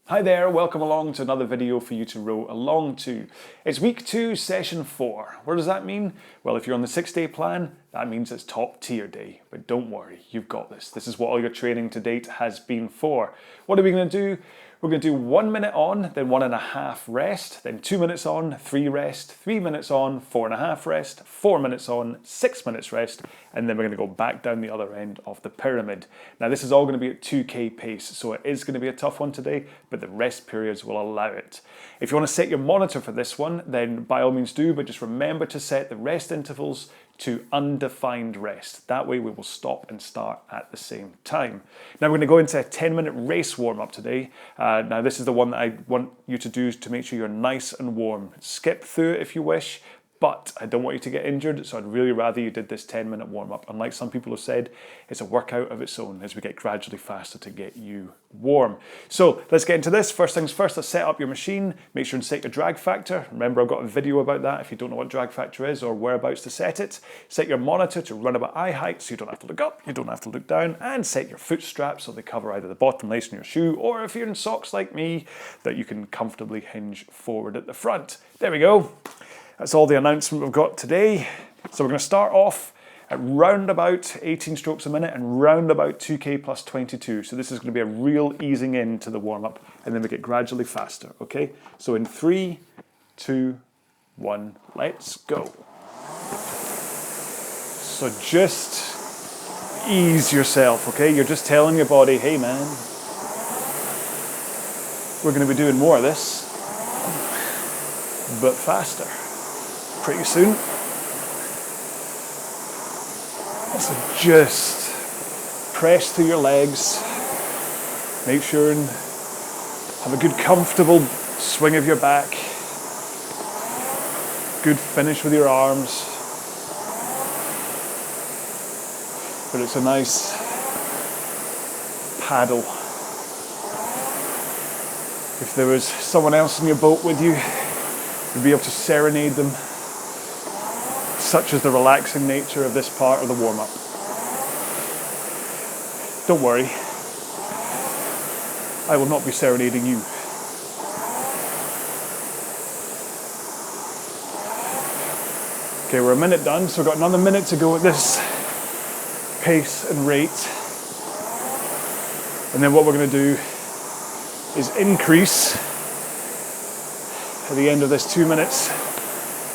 Hi there, welcome along to another video for you to row along to. It's week 2, session 4. What does that mean? Well, if you're on the 6-day plan, that means it's top tier day. But don't worry, you've got this. This is what all your training to date has been for. What are we going to do? We're going to do 1 minute on, then 1.5 rest, then 2 minutes on, 3 rest, 3 minutes on, 4.5 rest, 4 minutes on, 6 minutes rest, and then we're going to go back down the other end of the pyramid. Now this is all going to be at 2k pace, so it is going to be a tough one today, but the rest periods will allow it. If you want to set your monitor for this one, then by all means do, but just remember to set the rest intervals to undefined rest. That way we will stop and start at the same time. Now we're going to go into a 10-minute race warm-up today. Now this is the one that I want you to do to make sure you're nice and warm. Skip through it if you wish, but I don't want you to get injured, so I'd really rather you did this 10-minute warm-up. And like some people have said, it's a workout of its own as we get gradually faster to get you warm. So let's get into this. First things first, let's set up your machine. Make sure and set your drag factor. Remember, I've got a video about that if you don't know what drag factor is or whereabouts to set it. Set your monitor to run about eye height so you don't have to look up, you don't have to look down, and set your foot straps so they cover either the bottom lace in your shoe, or if you're in socks like me, that you can comfortably hinge forward at the front. There we go. That's all the announcement we've got today. So we're going to start off at round about 18 strokes a minute and round about 2k plus 22. So this is going to be a real easing in to the warm-up, and then we get gradually faster, okay? So in 3, 2, 1, let's go. So just ease yourself, okay? You're just telling your body, hey man, we're going to be doing more of this, but faster. Pretty soon. So just press through your legs. Make sure and have a good comfortable swing of your back. Good finish with your arms. But it's a nice paddle. If there was someone else in your boat with you, you'd be able to serenade them. Such is the relaxing nature of this part of the warm-up. Don't worry, I will not be serenading you. Okay, we're a minute done, so we've got another minute to go at this pace and rate. And then what we're going to do is increase at the end of this 2 minutes.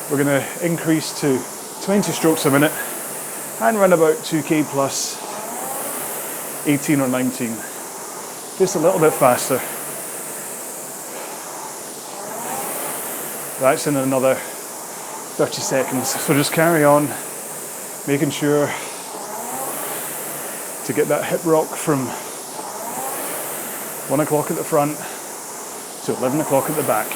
We're going to increase to 20 strokes a minute and run about 2k plus 18 or 19. Just a little bit faster. That's in another 30 seconds. So just carry on, making sure to get that hip rock from 1 o'clock at the front to 11 o'clock at the back.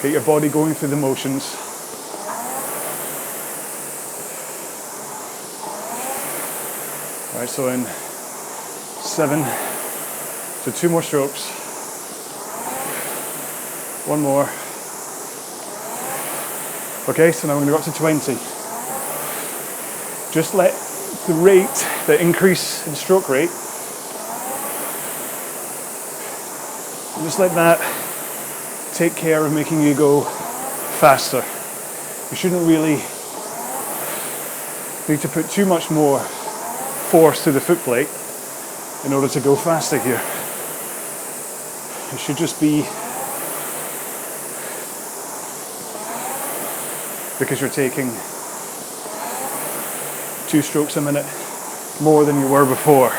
Get your body going through the motions. All right, so in 7, so 2 more strokes. 1 more. Okay, so now we're going to go up to 20. Just let the rate, the increase in stroke rate, just let that take care of making you go faster. You shouldn't really need to put too much more force to the foot plate in order to go faster here. It should just be because you're taking 2 strokes a minute more than you were before.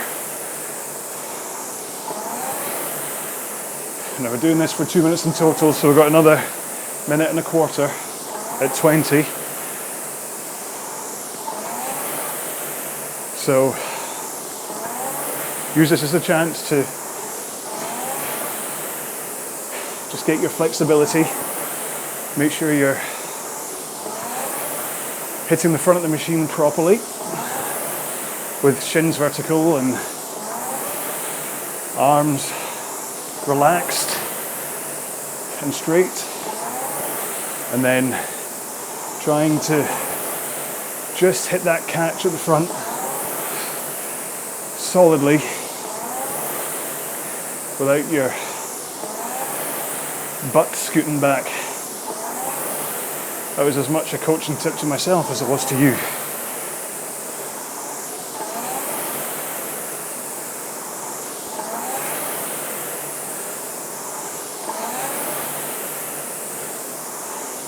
Now we're doing this for 2 minutes in total, so we've got another 1.25 minutes at 20. So use this as a chance to just get your flexibility. Make sure you're hitting the front of the machine properly with shins vertical and arms relaxed and straight, and then trying to just hit that catch at the front solidly without your butt scooting back. That was as much a coaching tip to myself as it was to you.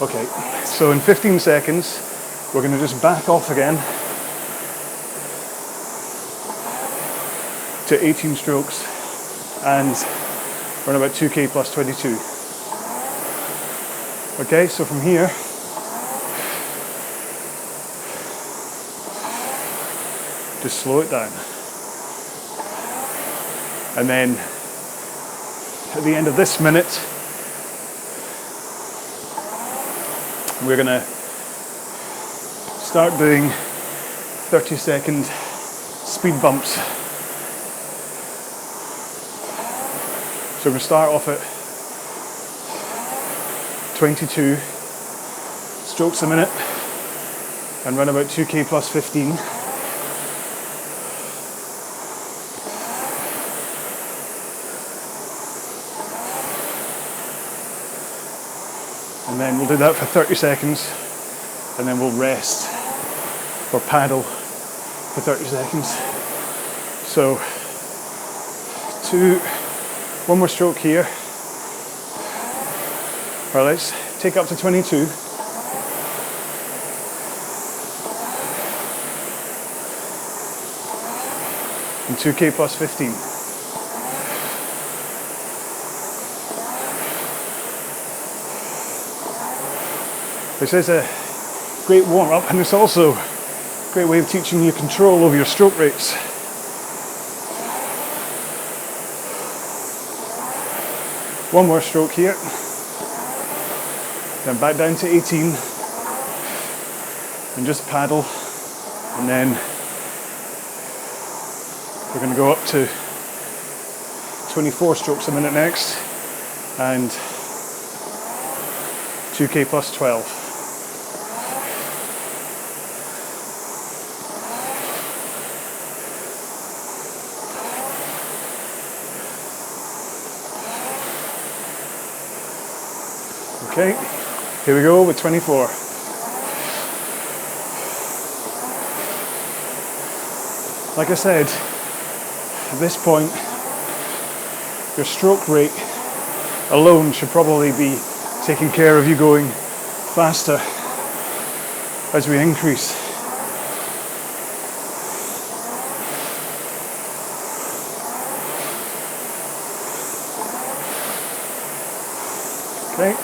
Okay, so in 15 seconds, we're going to just back off again to 18 strokes and run about 2k plus 22. Okay, so from here, just slow it down. And then at the end of this minute, we're going to start doing 30-second speed bumps. So we're going to start off at 22 strokes a minute and run about 2k plus 15. And then we'll do that for 30 seconds and then we'll rest or paddle for 30 seconds. So one more stroke here. Right, let's take up to 22. And 2k plus 15. This is a great warm-up, and it's also a great way of teaching you control over your stroke rates. One more stroke here. Then back down to 18. And just paddle. And then we're going to go up to 24 strokes a minute next. And 2k plus 12. Okay, here we go with 24. Like I said, at this point, your stroke rate alone should probably be taking care of you going faster as we increase. Okay.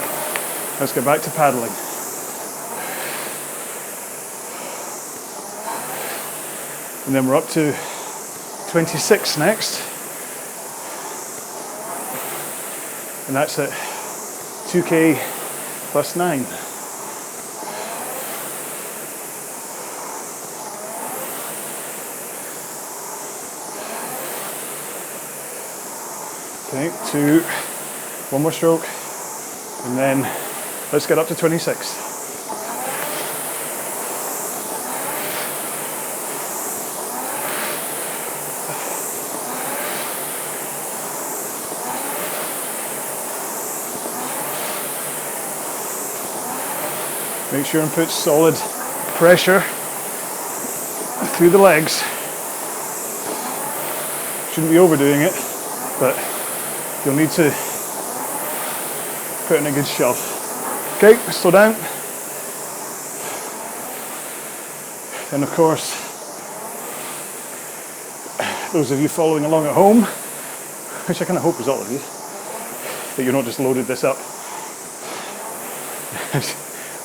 Let's get back to paddling. And then we're up to 26 next. And that's at 2k plus 9. Okay, one more stroke. And then let's get up to 26. Make sure and put solid pressure through the legs. Shouldn't be overdoing it, but you'll need to put in a good shove. Okay, slow down. And of course, those of you following along at home, which I kind of hope is all of you, that you're not just loaded this up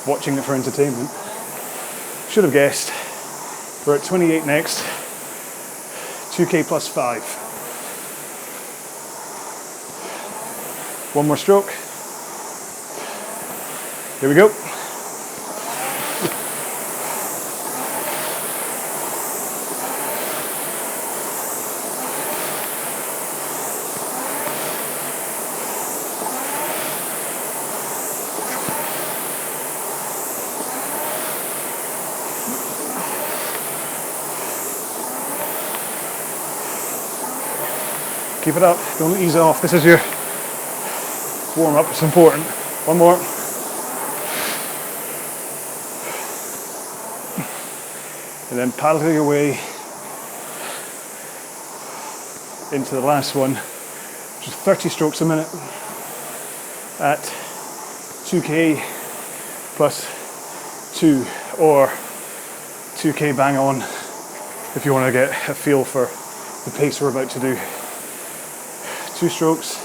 watching it for entertainment. Should have guessed. We're at 28 next. 2k plus 5. One more stroke. Here we go. Keep it up, don't ease off. This is your warm up, it's important. One more. And then paddle your way into the last one, which is 30 strokes a minute at 2k plus 2 or 2k bang on if you want to get a feel for the pace we're about to do. 2 strokes.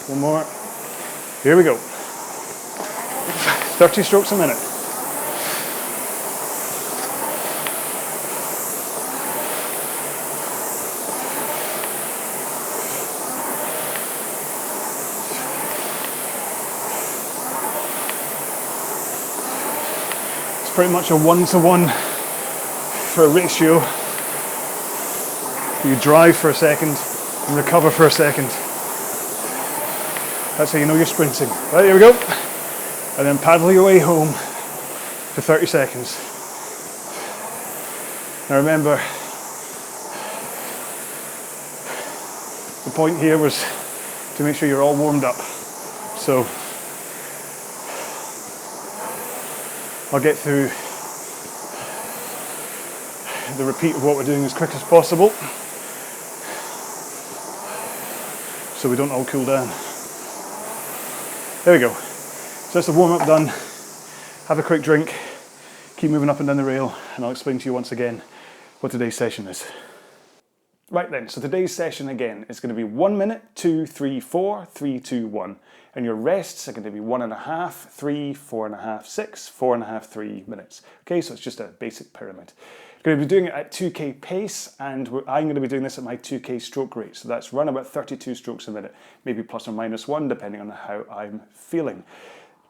One more. Here we go. 30 strokes a minute. It's pretty much a 1-to-1 for a ratio. You drive for a second and recover for a second. That's how you know you're sprinting. Right, here we go. And then paddle your way home for 30 seconds. Now remember, the point here was to make sure you're all warmed up. So I'll get through the repeat of what we're doing as quick as possible so we don't all cool down. There we go. So that's the warm-up done. Have a quick drink, keep moving up and down the rail, and I'll explain to you once again what today's session is. Right then, so today's session again is going to be 1 minute, 2, 3, 4, 3, 2, 1. And your rests are going to be 1.5, 3, 4.5, 6, 4.5, 3 minutes. Okay, so it's just a basic pyramid. You're going to be doing it at 2k pace, and I'm going to be doing this at my 2k stroke rate. So that's run about 32 strokes a minute, maybe plus or minus 1, depending on how I'm feeling.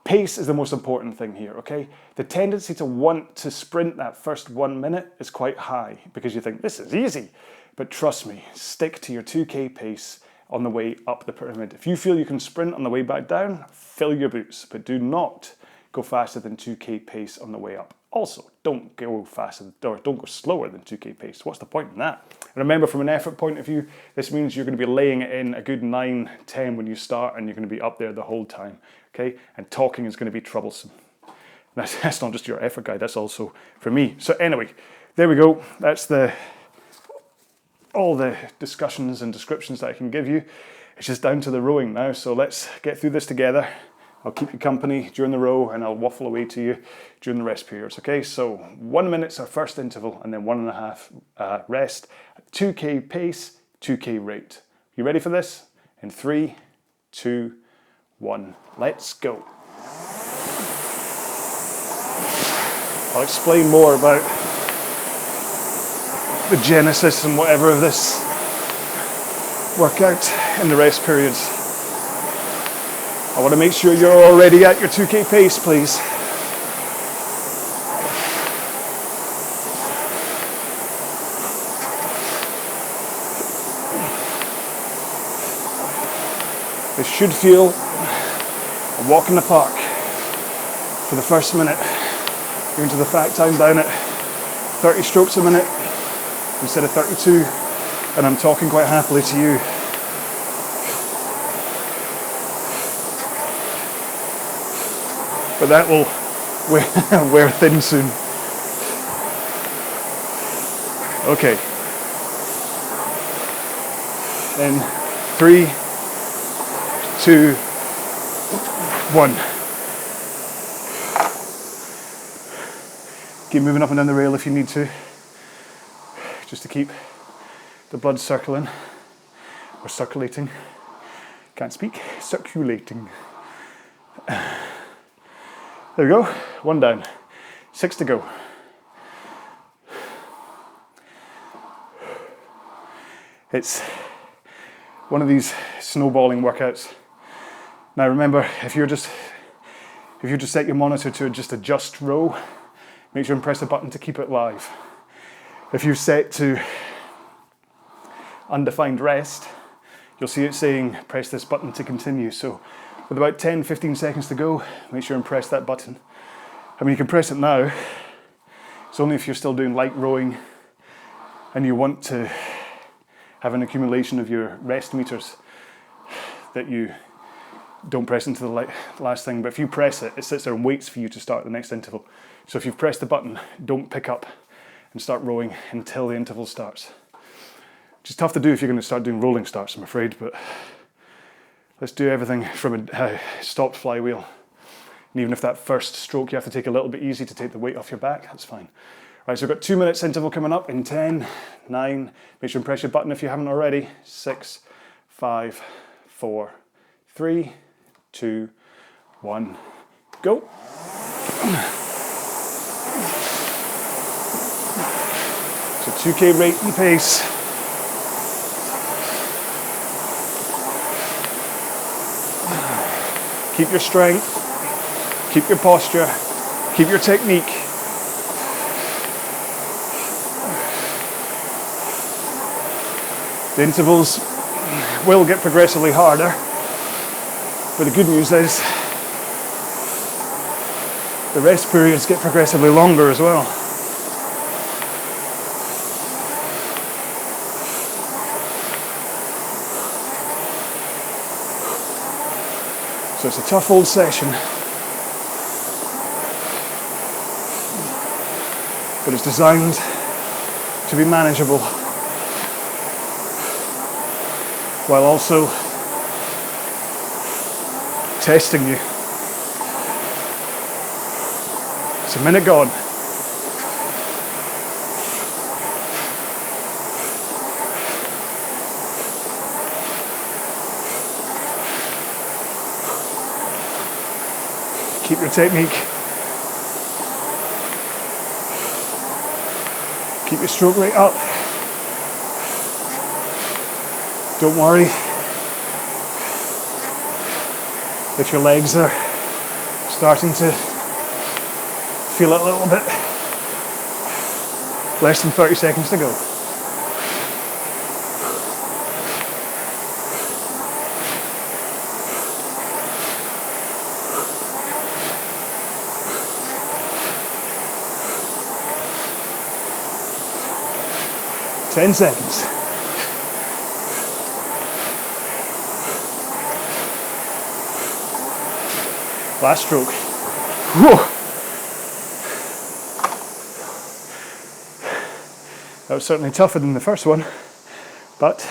Pace is the most important thing here, okay? The tendency to want to sprint that first 1 minute is quite high because you think, this is easy. But trust me, stick to your 2k pace on the way up the pyramid. If you feel you can sprint on the way back down, fill your boots, but do not go faster than 2k pace on the way up. Also, don't go faster, or don't go slower than 2k pace. What's the point in that? And remember, from an effort point of view, this means you're going to be laying it in a good 9, 10 when you start, and you're going to be up there the whole time, okay? And talking is going to be troublesome. That's not just your effort guide, that's also for me. So anyway, there we go. That's all the discussions and descriptions that I can give you. It's just down to the rowing now, so let's get through this together. I'll keep you company during the row and I'll waffle away to you during the rest periods, okay? So 1 minute's our first interval and then 1.5 rest, 2k pace, 2k rate. You ready for this? In 3, 2, 1, let's go. I'll explain more about the genesis and whatever of this workout in the rest periods. I want to make sure you're already at your 2k pace, please. This should feel a walk in the park for the first minute. You're into the fact I'm down at 30 strokes a minute instead of 32, and I'm talking quite happily to you. But that will wear thin soon. Okay. In 3, 2, 1. Keep moving up and down the rail if you need to, just to keep the blood circling, or circulating. Can't speak. Circulating. There we go, 1 down, 6 to go. It's one of these snowballing workouts. Now remember, if you just set your monitor to just adjust row, make sure and press the button to keep it live. If you're set to undefined rest, you'll see it saying press this button to continue. So with about 10-15 seconds to go, make sure and press that button. I mean, you can press it now. It's only if you're still doing light rowing and you want to have an accumulation of your rest meters that you don't press into the last thing. But if you press it, it sits there and waits for you to start the next interval. So if you've pressed the button, don't pick up and start rowing until the interval starts. Which is tough to do if you're going to start doing rolling starts, I'm afraid, but let's do everything from a stopped flywheel. And even if that first stroke you have to take a little bit easy to take the weight off your back, that's fine. Right, so we've got 2 minutes interval coming up in 10, 9, make sure and press your button if you haven't already, 6, 5, 4, 3, 2, 1, go. So 2K rate and pace. Keep your strength, keep your posture, keep your technique. The intervals will get progressively harder, but the good news is the rest periods get progressively longer as well. So it's a tough old session, but it's designed to be manageable while also testing you. It's a minute gone. Keep your technique. Keep your stroke rate up. Don't worry if your legs are starting to feel it a little bit. Less than 30 seconds to go. Ten seconds. Last stroke. Whew. That was certainly tougher than the first one, but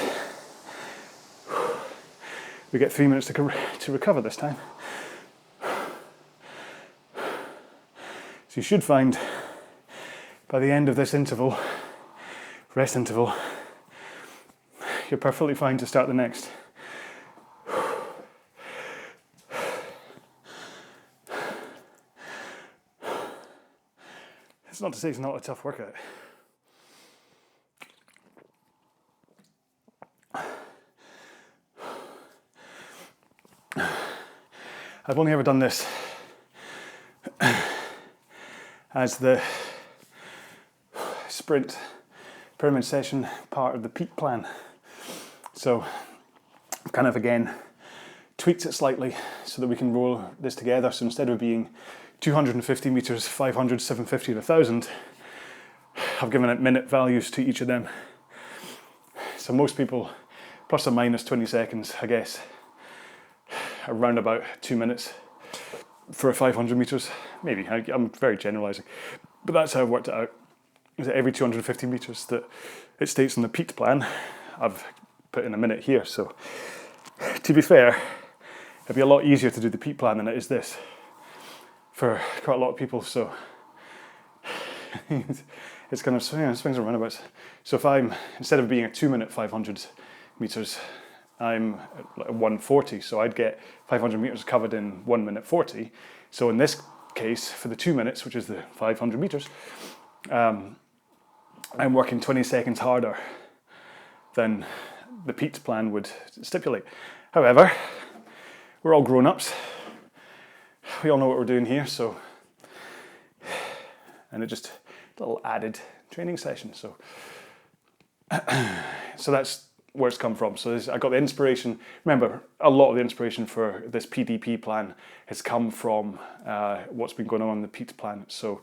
we get 3 minutes to recover this time. So you should find by the end of this interval, rest interval, you're perfectly fine to start the next. It's not to say it's not a tough workout. I've only ever done this as the sprint pyramid session part of the peak plan. So I've kind of again tweaked it slightly so that we can roll this together. So instead of being 250 meters, 500, 750 and 1000, I've given it minute values to each of them. So most people, plus or minus 20 seconds, I guess, around about 2 minutes for a 500 meters. Maybe, I'm very generalizing, but that's how I've worked it out. Is that every 250 meters that it states on the peaked plan, I've put in a minute here. So to be fair, it'd be a lot easier to do the peak plan than it is this for quite a lot of people. So it's kind of swings and roundabouts. So if I'm, instead of being a 2 minute 500 meters, I'm at 140, so I'd get 500 meters covered in 1 minute 40. So in this case, for the 2 minutes, which is the 500 meters, I'm working 20 seconds harder than the peaked plan would stipulate. However, we're all grown-ups. We all know what we're doing here, so, and it just a little added training session. So, so that's where it's come from. So I got the inspiration. Remember, a lot of the inspiration for this PDP plan has come from what's been going on in the peaked plan. So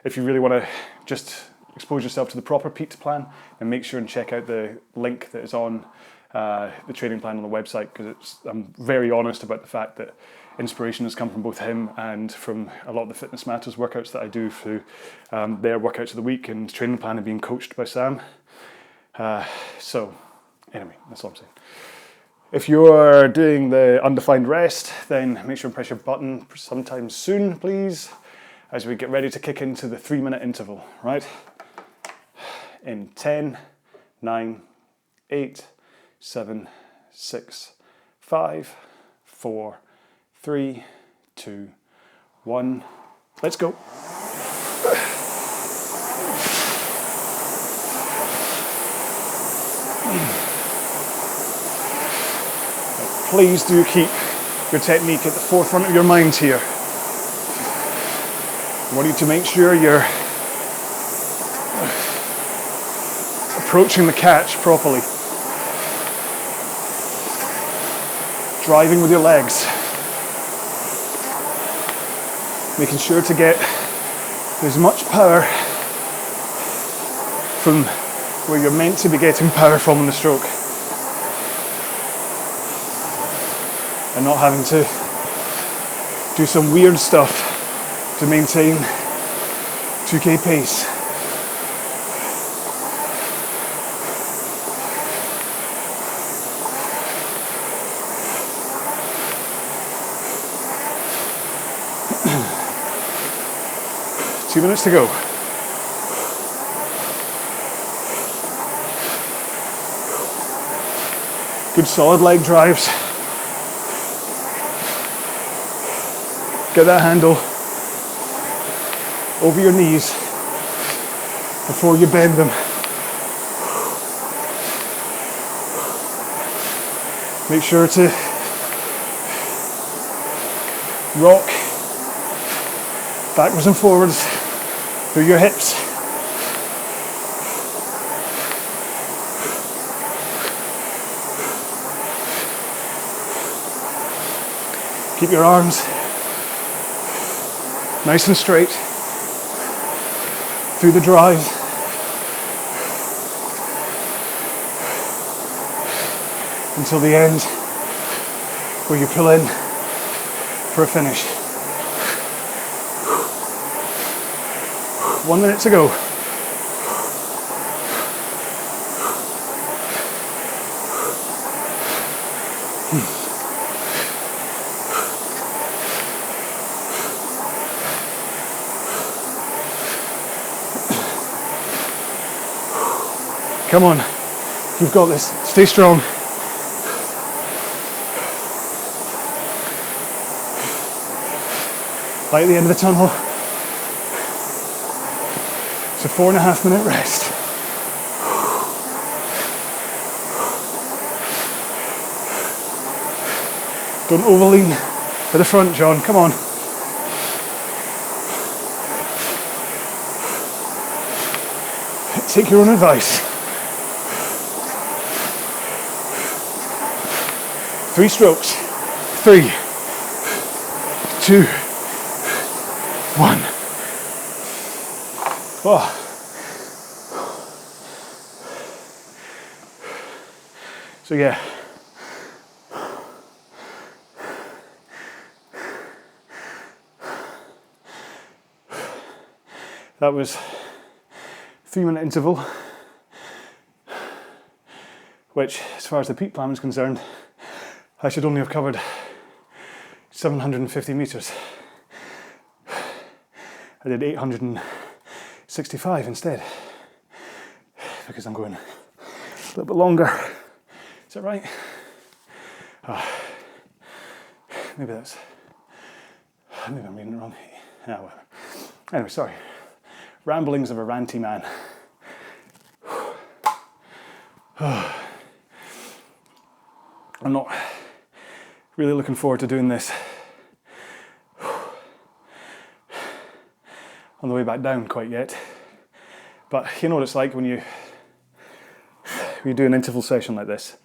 if you really want to just expose yourself to the proper peaked plan, then make sure and check out the link that is on the training plan on the website, because I'm very honest about the fact that inspiration has come from both him and from a lot of the Fitness Matters workouts that I do through their workouts of the week and training plan and being coached by Sam. So anyway, that's all I'm saying. If you're doing the undefined rest, then make sure and press your button sometime soon, please, as we get ready to kick into the 3-minute interval, right? In 10, 9, 8, 7, 6, 5, 4, 3, 2, 1. Let's go. Please do keep your technique at the forefront of your mind here. I want you to make sure you're approaching the catch properly. Driving with your legs. Making sure to get as much power from where you're meant to be getting power from in the stroke. And not having to do some weird stuff to maintain 2K pace. Two minutes to go. Good solid leg drives. Get that handle over your knees before you bend them. Make sure to rock backwards and forwards through your hips. Keep your arms nice and straight through the drive. Until the end, where you pull in for a finish. 1 minute to go. Come on, you've got this. Stay strong. Light at the end of the tunnel. It's a 4.5 minute rest. Don't overlean to the front, John. Come on. Take your own advice. 3 strokes. 3, 2, 1. Oh. So yeah. That was 3-minute interval, which, as far as the peak plan is concerned, I should only have covered 750 meters. I did 865 instead, because I'm going a little bit longer. Is that right? Maybe I'm reading it wrong. Yeah, well. Anyway, sorry. Ramblings of a ranty man. I'm not really looking forward to doing this on the way back down quite yet. But you know what it's like when you do an interval session like this.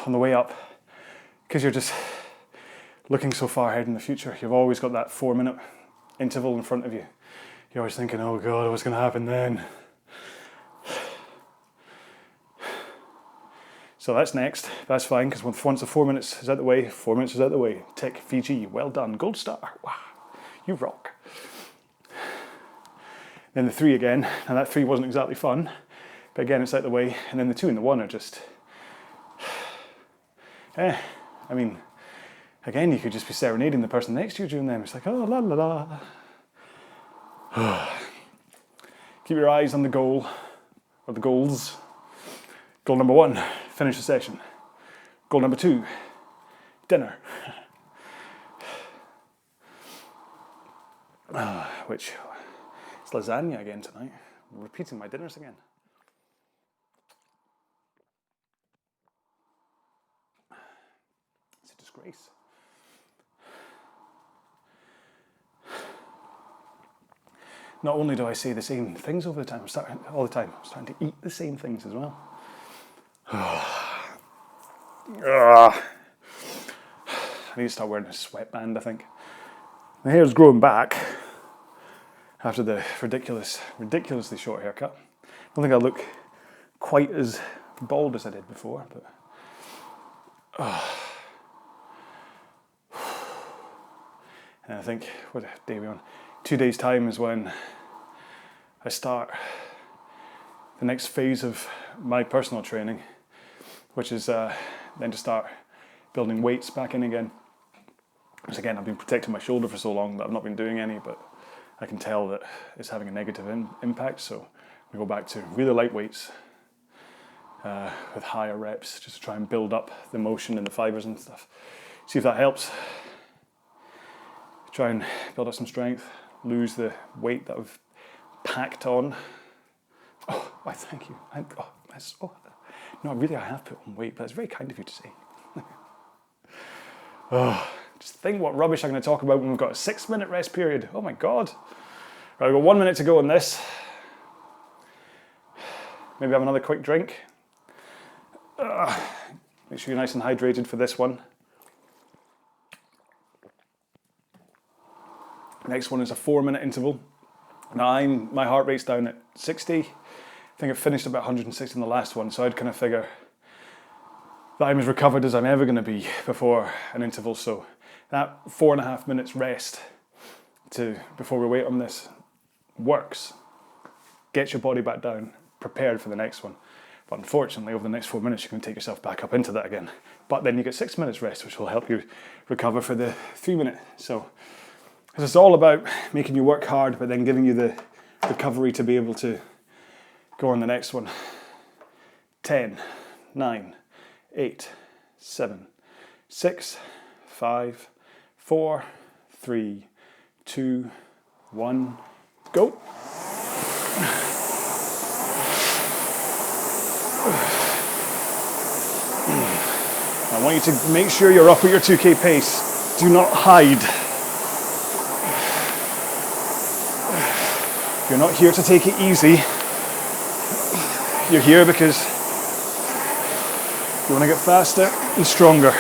On the way up, because you're just looking so far ahead in the future, you've always got that 4-minute interval in front of you. You're always thinking, oh God, what's going to happen then? So that's next. That's fine, because once the 4 minutes is out the way, 4 minutes is out the way. Tick, Fiji, well done, gold star. Wow, you rock. Then the 3 again, and that 3 wasn't exactly fun, but again it's out the way. And then the 2 and the 1 are just, I mean, again, you could just be serenading the person next to you during them. It's like, oh, la la la. Keep your eyes on the goal, or the goals. Goal number 1, finish the session. Goal number 2, dinner. Which, it's lasagna again tonight. I'm repeating my dinners again. It's a disgrace. Not only do I say the same things all the time, I'm starting to eat the same things as well. I need to start wearing a sweatband, I think. My hair's growing back after the ridiculously short haircut. I don't think I look quite as bald as I did before, but and I think, what day are we on? 2 days' time is when I start the next phase of my personal training, which is then to start building weights back in again. Because again, I've been protecting my shoulder for so long that I've not been doing any, but I can tell that it's having a negative impact. So we go back to really light weights with higher reps, just to try and build up the motion and the fibers and stuff. See if that helps. Try and build up some strength, lose the weight that I've packed on. Oh, why, thank you. No, really, I have put on weight, but it's very kind of you to say. Just think what rubbish I'm going to talk about when we've got a 6-minute rest period. Oh my God. Right, we've got 1 minute to go on this. Maybe have another quick drink. Make sure you're nice and hydrated for this one. Next one is a 4-minute interval. Now my heart rate's down at 60. I think I finished about 160 in the last one, so I'd kind of figure that I'm as recovered as I'm ever going to be before an interval. So that 4.5 minutes rest before we wait on this works. Gets your body back down, prepared for the next one. But unfortunately, over the next 4 minutes, you can take yourself back up into that again. But then you get 6 minutes rest, which will help you recover for the 3-minute. So it's all about making you work hard, but then giving you the recovery to be able to go on the next one. 10, 9, 8, 7, 6, 5, 4, 3, 2, 1, go. I want you to make sure you're up at your 2K pace. Do not hide. You're not here to take it easy. You're here because you want to get faster and stronger.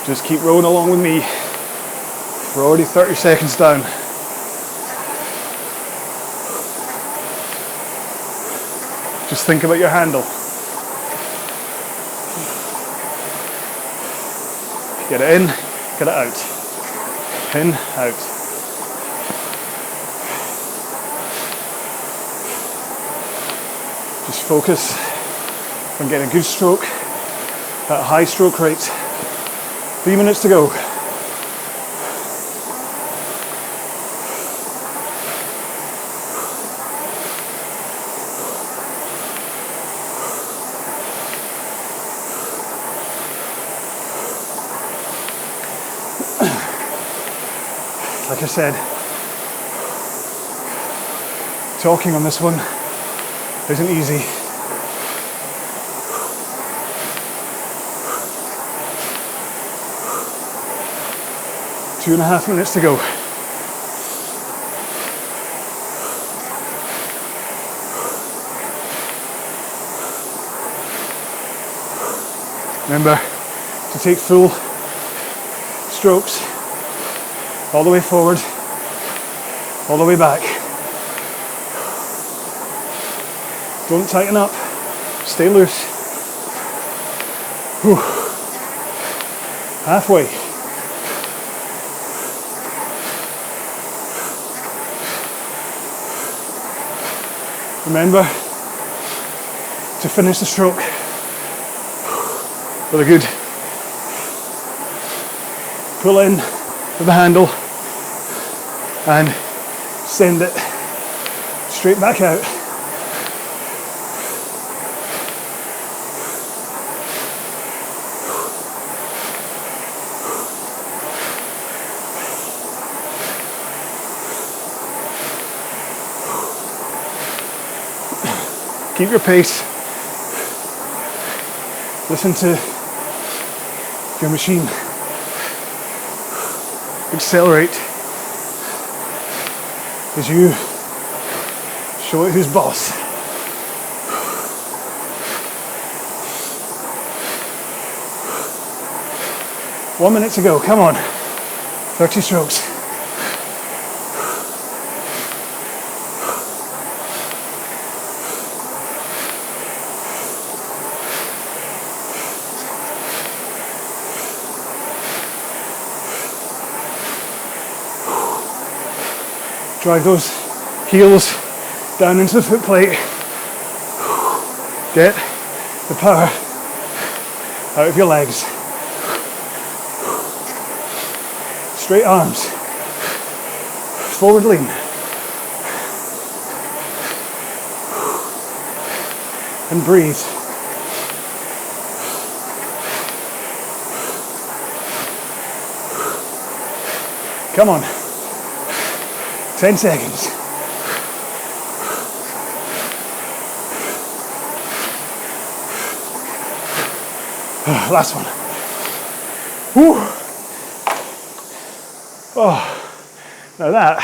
Just keep rolling along with me. We're already 30 seconds down. Just think about your handle. Get it in, get it out. In, out. Just focus on getting a good stroke at a high stroke rate. 3 minutes to go. Like I said, talking on this one isn't easy. Two and a half minutes to go. Remember to take full strokes all the way forward. all the way back. Don't tighten up, stay loose. Whew. Halfway. Remember to finish the stroke with a good pull in with the handle and send it straight back out. Keep your pace. Listen to your machine. Accelerate as you show it who's boss. One minute to go, come on. 30 strokes. Drive those heels down into the foot plate. Get the power out of your legs. Straight arms. Forward lean. And breathe. Come on. 10 seconds. Last one. Whew. Oh, now that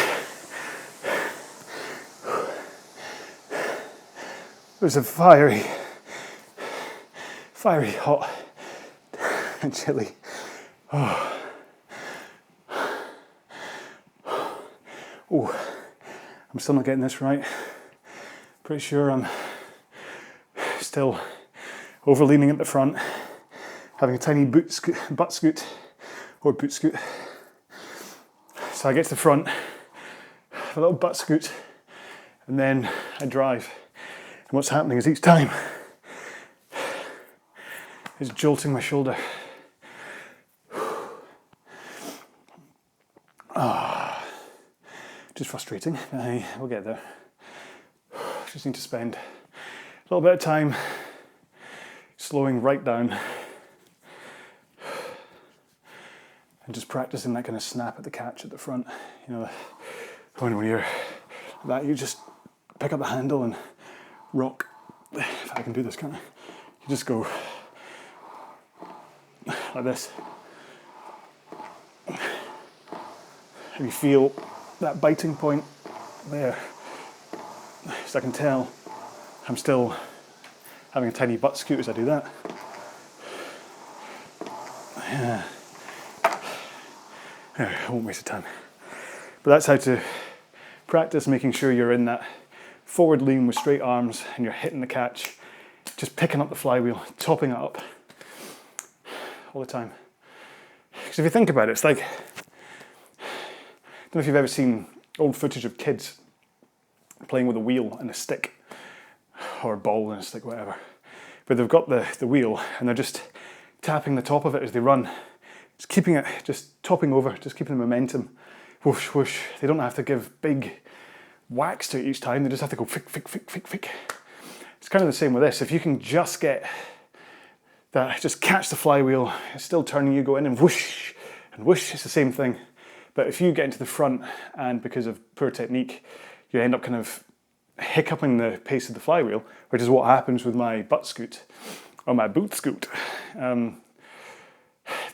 was a fiery hot and chilly. Oh. Oh, I'm still not getting this right. Pretty sure I'm still over leaning at the front, having a tiny butt scoot, or boot scoot. So I get to the front, have a little butt scoot, and then I drive. And what's happening is each time it's jolting my shoulder. Which is frustrating. We'll get there. Just need to spend a little bit of time slowing right down and just practicing that kind of snap at the catch at the front. You know, when you're that, you just pick up the handle and rock. If I can do this, can't I? You just go like this. And you feel that biting point there. So I can tell I'm still having a tiny butt scoot as I do that. Yeah. I won't waste the time. But that's how to practice making sure you're in that forward lean with straight arms and you're hitting the catch, just picking up the flywheel, topping it up all the time. Because if you think about it, it's like, I don't know if you've ever seen old footage of kids playing with a wheel and a stick, or a ball and a stick, whatever. But they've got the wheel and they're just tapping the top of it as they run. Just keeping it, just topping over, just keeping the momentum. Whoosh, whoosh. They don't have to give big whacks to it each time. They just have to go fick, fick, fick, fick, fick. It's kind of the same with this. If you can just get that, just catch the flywheel, it's still turning, you go in and whoosh, it's the same thing. But if you get into the front and because of poor technique, you end up kind of hiccuping the pace of the flywheel, which is what happens with my butt scoot, or my boot scoot.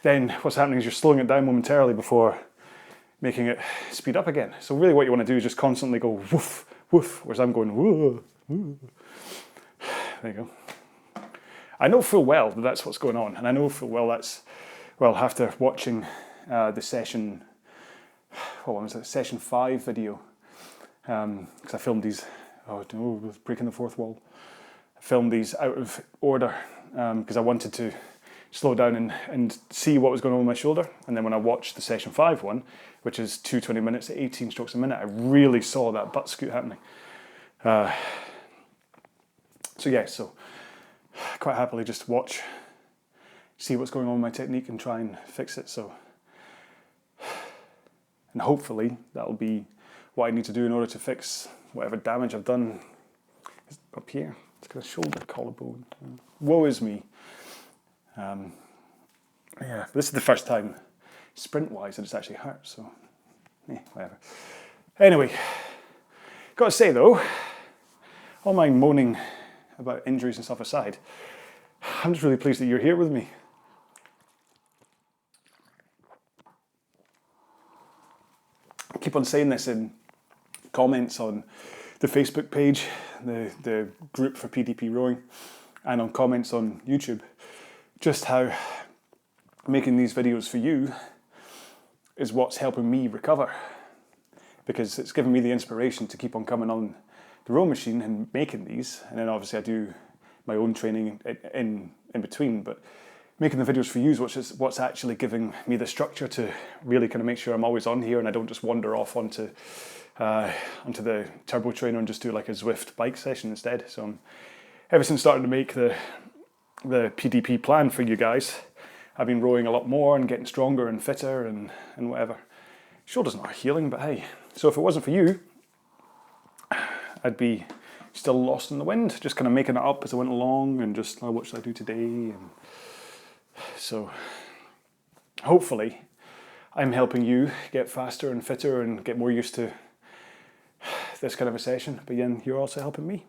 Then what's happening is you're slowing it down momentarily before making it speed up again. So really what you want to do is just constantly go woof, woof, whereas I'm going woo, woo. There you go. I know full well that that's what's going on, and I know full well that's, well, after watching the session, what was it, session 5 video, because I filmed these, oh no, breaking the fourth wall. I filmed these out of order because I wanted to slow down and see what was going on with my shoulder. And then when I watched the session 5 one, which is 220 minutes at 18 strokes a minute, I really saw that butt scoot happening. So quite happily just watch, see what's going on with my technique and try and fix it. So, and hopefully that'll be what I need to do in order to fix whatever damage I've done up here. It's got a shoulder collarbone. Woe is me. This is the first time sprint-wise that it's actually hurt, so whatever. Anyway, gotta say though, all my moaning about injuries and stuff aside, I'm just really pleased that you're here with me. I keep on saying this in comments on the Facebook page, the group for PDP rowing, and on comments on YouTube, just how making these videos for you is what's helping me recover, because it's given me the inspiration to keep on coming on the row machine and making these, and then obviously I do my own training in between, but making the videos for you is what's actually giving me the structure to really kind of make sure I'm always on here and I don't just wander off onto the turbo trainer and just do like a Zwift bike session instead. So I'm ever since starting to make the PDP plan for you guys, I've been rowing a lot more and getting stronger and fitter and whatever. Shoulder's not healing, but hey. So if it wasn't for you, I'd be still lost in the wind, just kind of making it up as I went along and just, oh, what should I do today? And so hopefully I'm helping you get faster and fitter and get more used to this kind of a session, but then you're also helping me.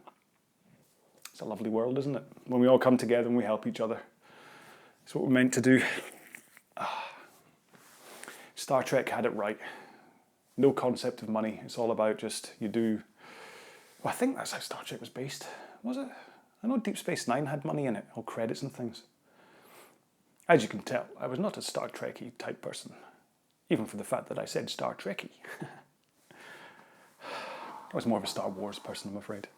It's a lovely world, isn't it? When we all come together and we help each other. It's what we're meant to do. Star Trek had it right. No concept of money. It's all about just, you do. Well, I think that's how Star Trek was based, was it? I know Deep Space Nine had money in it, all credits and things. As you can tell, I was not a Star Trek-y type person, even for the fact that I said Star Trek-y. I was more of a Star Wars person, I'm afraid.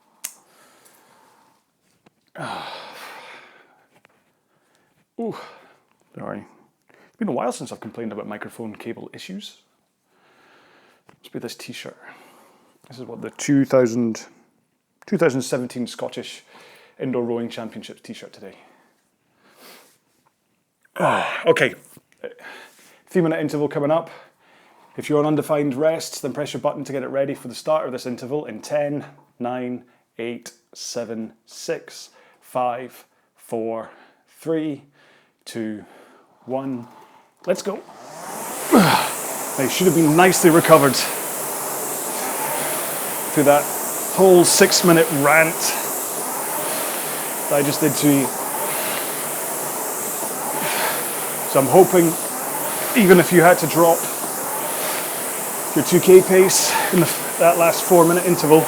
Ooh, sorry. It's been a while since I've complained about microphone cable issues. Must be this t-shirt. This is what the 2017 Scottish Indoor Rowing Championships t-shirt today. Okay. 3-minute interval coming up. If you're on undefined rest, then press your button to get it ready for the start of this interval in 10, 9, 8, 7, 6, 5, 4, 3, 2, 1. Let's go. They should have been nicely recovered through that whole 6-minute rant that I just did to you. So I'm hoping, even if you had to drop your 2K pace in that last 4-minute interval,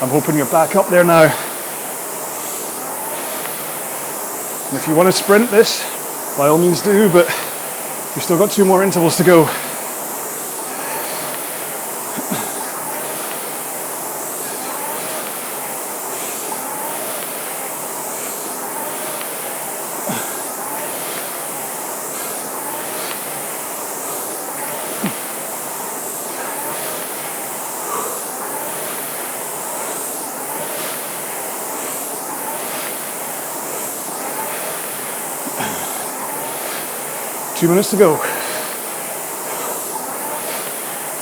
I'm hoping you're back up there now. And if you want to sprint this, by all means do, but you've still got 2 more intervals to go. Two minutes to go.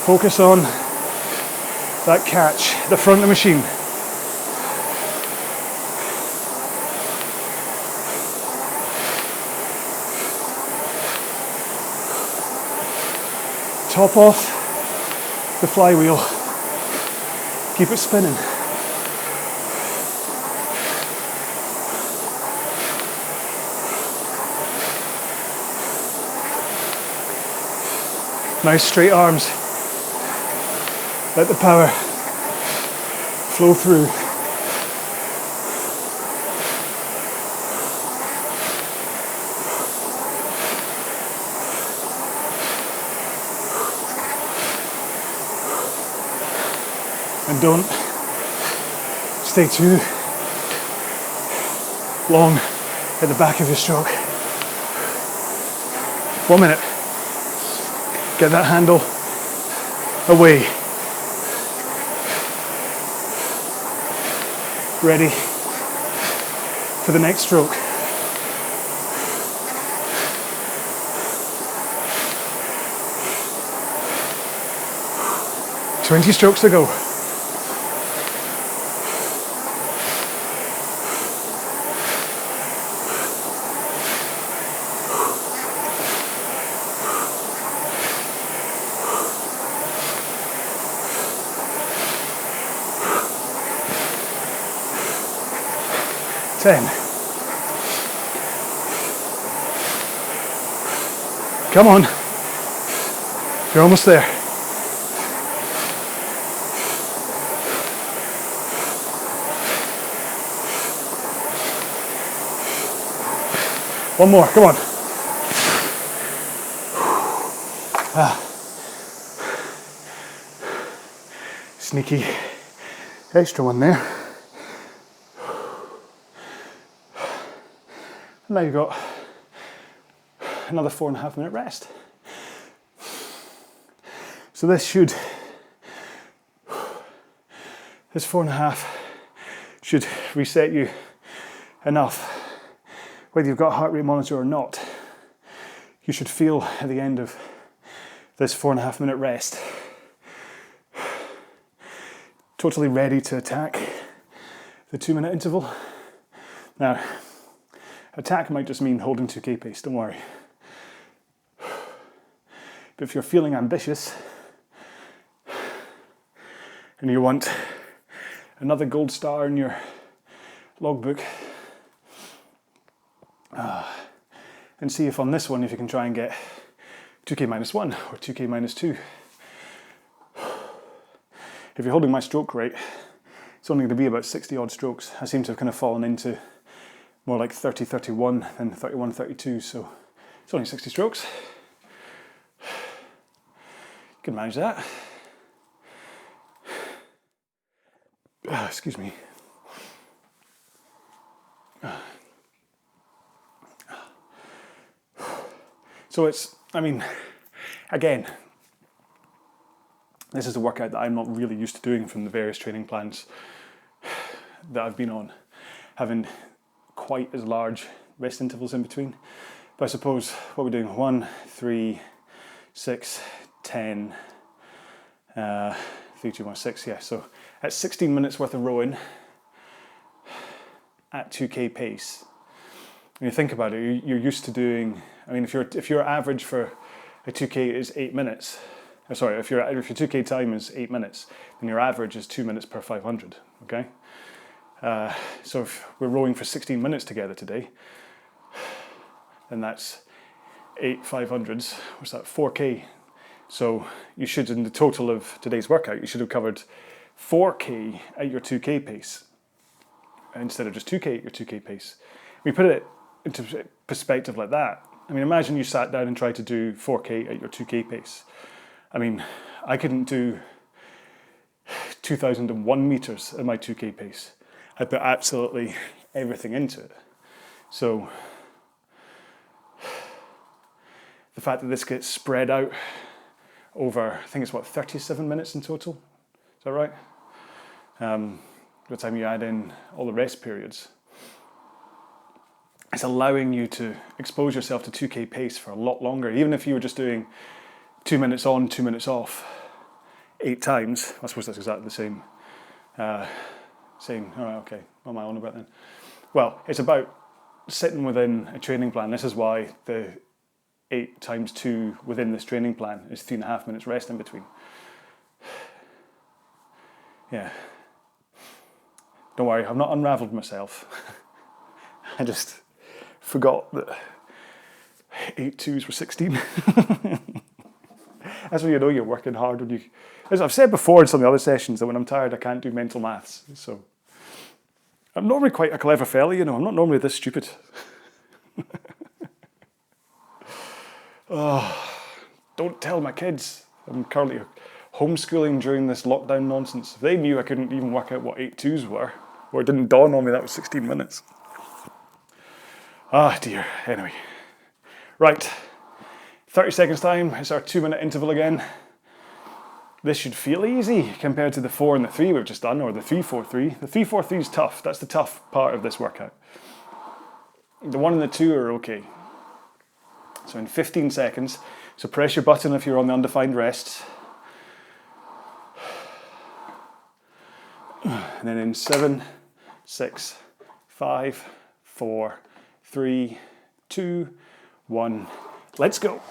Focus on that catch, the front of the machine. Top off the flywheel. Keep it spinning. Nice straight arms. Let the power flow through. And don't stay too long at the back of your stroke. 1 minute. Get that handle away. Ready for the next stroke. "20 strokes to go." Come on. You're almost there. One more, come on. Sneaky extra one there. And now you've got another 4.5 minute rest. So this 4.5 should reset you enough. Whether you've got a heart rate monitor or not, you should feel at the end of this 4.5 minute rest totally ready to attack the 2 minute interval. Now, attack might just mean holding 2K pace, don't worry. But if you're feeling ambitious and you want another gold star in your logbook, and see if on this one, if you can try and get 2K minus 1 or 2K minus 2. If you're holding my stroke rate, it's only going to be about 60 odd strokes. I seem to have kind of fallen into more like 30, 31 than 31, 32, so it's only 60 strokes. You can manage that. Excuse me. So it's, I mean, again, this is a workout that I'm not really used to doing from the various training plans that I've been on, having quite as large rest intervals in between. But I suppose what we're doing, 1, 3, 6, 10, 3, 2, 1, 6, yeah. So at 16 minutes worth of rowing at 2K pace. When you think about it, you're used to doing, I mean, if your average for a 2K is 8 minutes, sorry, if your 2K time is 8 minutes, then your average is 2 minutes per 500, okay? So if we're rowing for 16 minutes together today, then that's 8 500s, what's that, 4K. So you should, in the total of today's workout, you should have covered 4K at your 2K pace, instead of just 2K at your 2K pace. We put it into perspective like that. I mean, imagine you sat down and tried to do 4K at your 2K pace. I mean, I couldn't do 2001 meters at my 2K pace. I put absolutely everything into it. So the fact that this gets spread out over, I think it's what, 37 minutes in total? Is that right? By the time you add in all the rest periods, it's allowing you to expose yourself to 2K pace for a lot longer. Even if you were just doing 2 minutes on, 2 minutes off, 8 times, I suppose that's exactly the same. All right, okay, what am I on about then? Well, it's about sitting within a training plan. This is why the 8 times 2 within this training plan is 3.5 minutes rest in between. Yeah. Don't worry, I've not unraveled myself. I just forgot that 8 2s were 16. That's when you know you're working hard. When you, as I've said before in some of the other sessions, that when I'm tired I can't do mental maths. So I'm normally quite a clever fella, you know. I'm not normally this stupid. Oh, don't tell my kids. I'm currently homeschooling during this lockdown nonsense. If they knew I couldn't even work out what 8-2s were, or it didn't dawn on me that was 16 minutes. Ah dear, anyway. Right, 30 seconds time, it's our 2-minute interval again. This should feel easy compared to the 4 and the 3 we've just done, or the 3-4-3. The 3-4-3 is tough, that's the tough part of this workout. The 1 and the 2 are okay. So in 15 seconds, so press your button if you're on the undefined rest. And then in 7, 6, 5, 4, 3, 2, 1, let's go.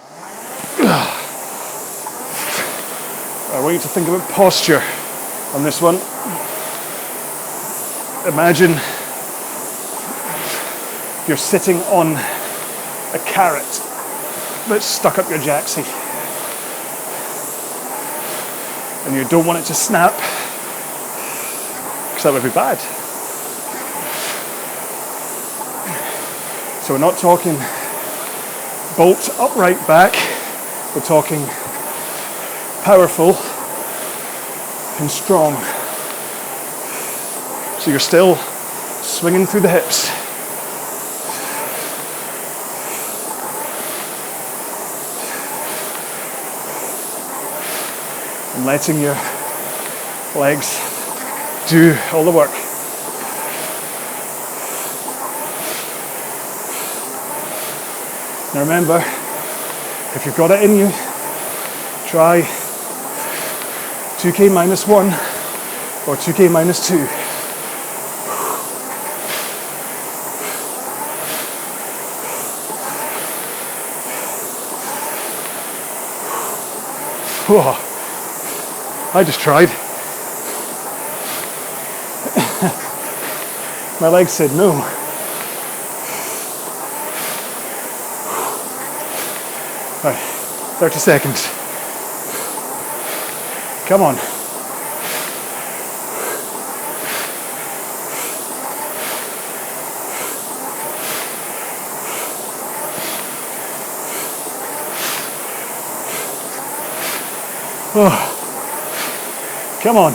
I want you to think about posture on this one. Imagine you're sitting on a carrot that's stuck up your jacksie. And you don't want it to snap, because that would be bad. So we're not talking bolt upright back, we're talking powerful and strong. So you're still swinging through the hips. And letting your legs do all the work. Now remember, if you've got it in you, try 2K minus 1 or 2K minus 2. Whoa. I just tried. My legs said no. Right, 30 seconds. Come on. Oh. Come on.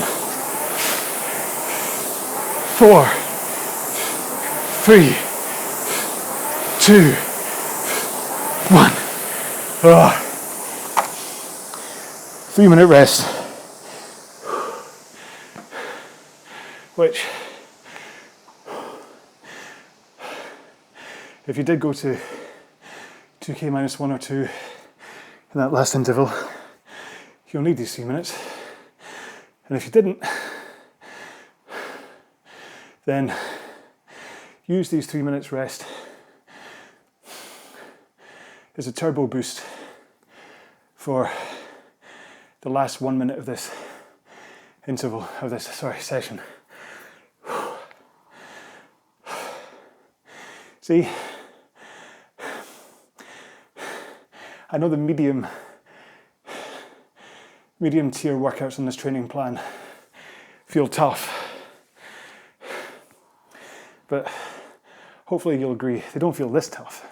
4, 3, 2, 1. Oh. 3-minute rest. Which, if you did go to 2K minus 1 or 2 in that last interval, you'll need these 3 minutes. And if you didn't, then use these 3 minutes rest as a turbo boost for the last 1 minute of this interval, of this, session. See, I know the medium tier workouts on this training plan feel tough, but hopefully you'll agree, they don't feel this tough.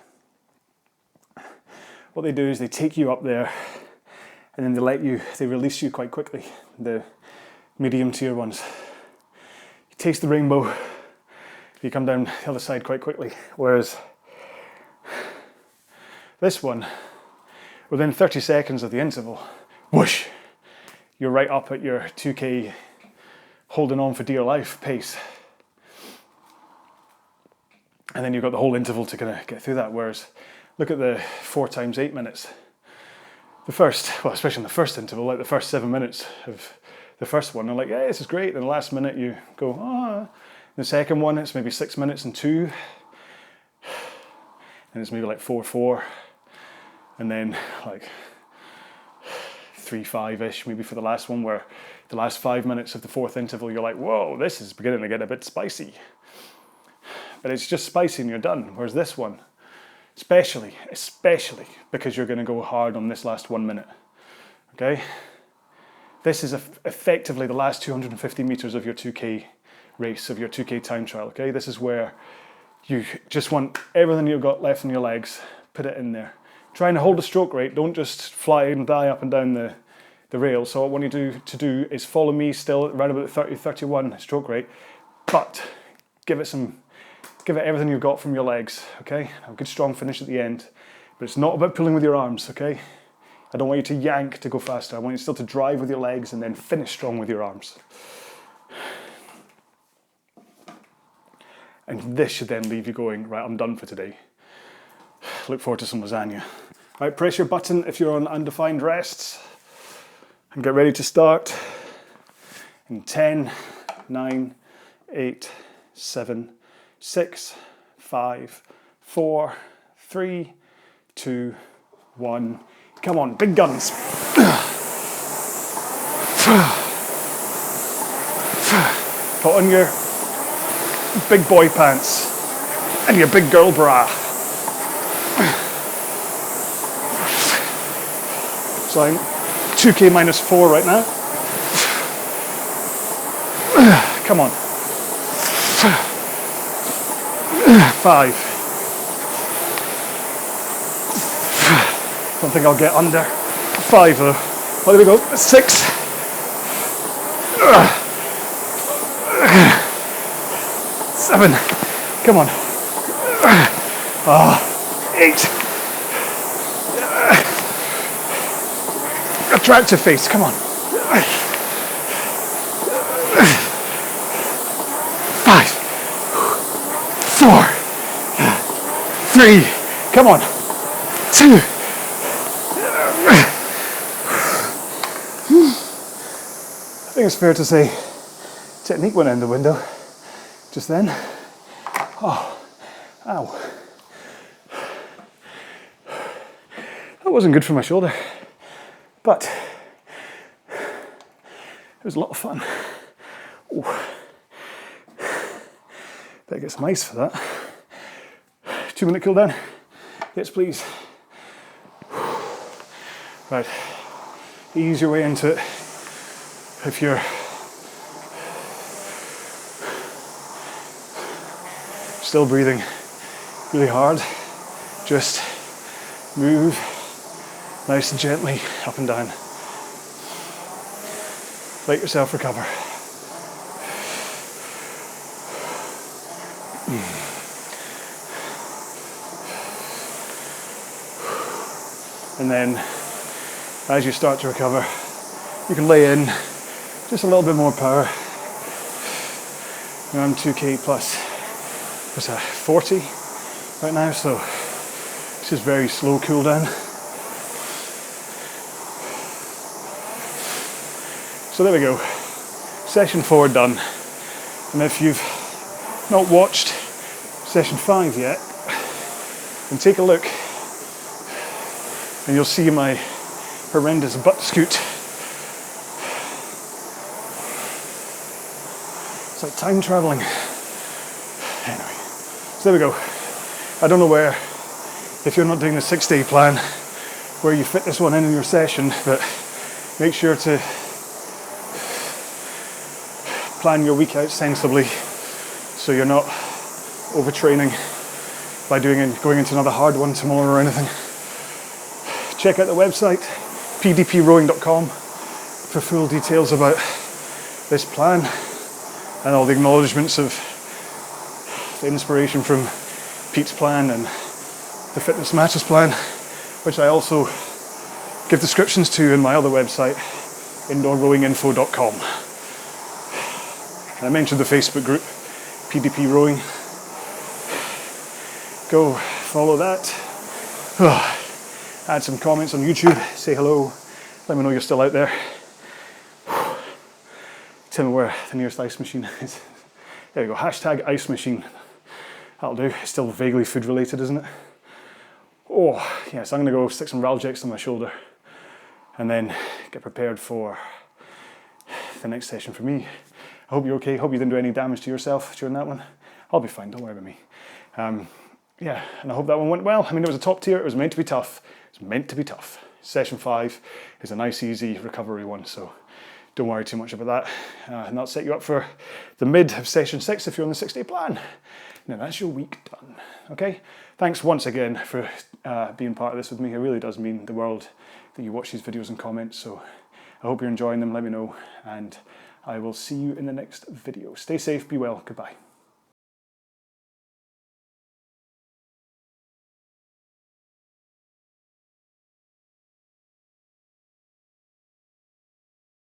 What they do is they take you up there and then they release you quite quickly, the medium tier ones. You taste the rainbow, you come down the other side quite quickly, whereas this one, within 30 seconds of the interval, whoosh, you're right up at your 2K holding on for dear life pace. And then you've got the whole interval to kind of get through that, whereas look at the 4 times 8 minutes. The first, well, especially in the first interval, like the first 7 minutes of the first one, they're like, yeah, this is great. And the last minute you go, ah. The second one, it's maybe 6 minutes and 2. And it's maybe like 4-4. And then like 3-5-ish maybe for the last one, where the last 5 minutes of the fourth interval, you're like, whoa, this is beginning to get a bit spicy. But it's just spicy and you're done. Whereas this one, especially because you're going to go hard on this last 1 minute, okay? This is effectively the last 250 meters of your 2K race, of your 2K time trial, okay? This is where you just want everything you've got left in your legs, put it in there. Trying to hold a stroke rate, don't just fly and die up and down the rail. So what I want you to do is follow me still around about 30, 31 stroke rate, but give it everything you've got from your legs, okay? A good strong finish at the end, but it's not about pulling with your arms, okay? I don't want you to yank to go faster. I want you still to drive with your legs and then finish strong with your arms. And this should then leave you going, right, I'm done for today. Look forward to some lasagna. Right, press your button if you're on undefined rests and get ready to start in 10, 9, 8, 7, 6, 5, 4, 3, 2, 1. Come on, big guns. Put on your big boy pants and your big girl bra. So I'm 2K minus 4 right now. Come on. 5. Don't think I'll get under 5 though. Well, there we go. 6. 7. Come on. 8. Attractive face. Come on. 5. 4. 3. Come on. 2. I think it's fair to say technique went out the window just then. Oh, ow. That wasn't good for my shoulder, but it was a lot of fun. Ooh. Better get some ice for that. 2-minute cool down. Yes, please. Right, ease your way into it. If you're still breathing really hard, just move nice and gently up and down. Let yourself recover. And then, as you start to recover, you can lay in just a little bit more power. I'm 2K plus, what's that, 40 right now, so this is very slow cool down. So there we go, session 4 done. And if you've not watched session 5 yet, then take a look and you'll see my horrendous butt scoot. It's like time traveling. Anyway, so there we go. I don't know where, if you're not doing the 6-day plan, where you fit this one in your session, but make sure to plan your week out sensibly so you're not overtraining by going into another hard one tomorrow or anything. Check out the website, pdprowing.com, for full details about this plan and all the acknowledgements of the inspiration from Pete's plan and the Fitness Matters plan, which I also give descriptions to in my other website, indoorrowinginfo.com. And I mentioned the Facebook group, PDP Rowing. Go follow that. Add some comments on YouTube, say hello, let me know you're still out there. Tell me where the nearest ice machine is. There we go, hashtag ice machine. That'll do, it's still vaguely food related, isn't it? Oh, yes, I'm gonna go stick some Rowjecks on my shoulder and then get prepared for the next session for me. I hope you're okay, hope you didn't do any damage to yourself during that one. I'll be fine, don't worry about me. Yeah, and I hope that one went well. I mean, it was a top tier, it was meant to be tough. It's meant to be tough. Session 5 is a nice, easy recovery one, so don't worry too much about that. And that'll set you up for the mid of session 6 if you're on the 6-day plan. Now that's your week done, okay? Thanks once again for being part of this with me. It really does mean the world that you watch these videos and comment, so I hope you're enjoying them. Let me know, and I will see you in the next video. Stay safe, be well, goodbye.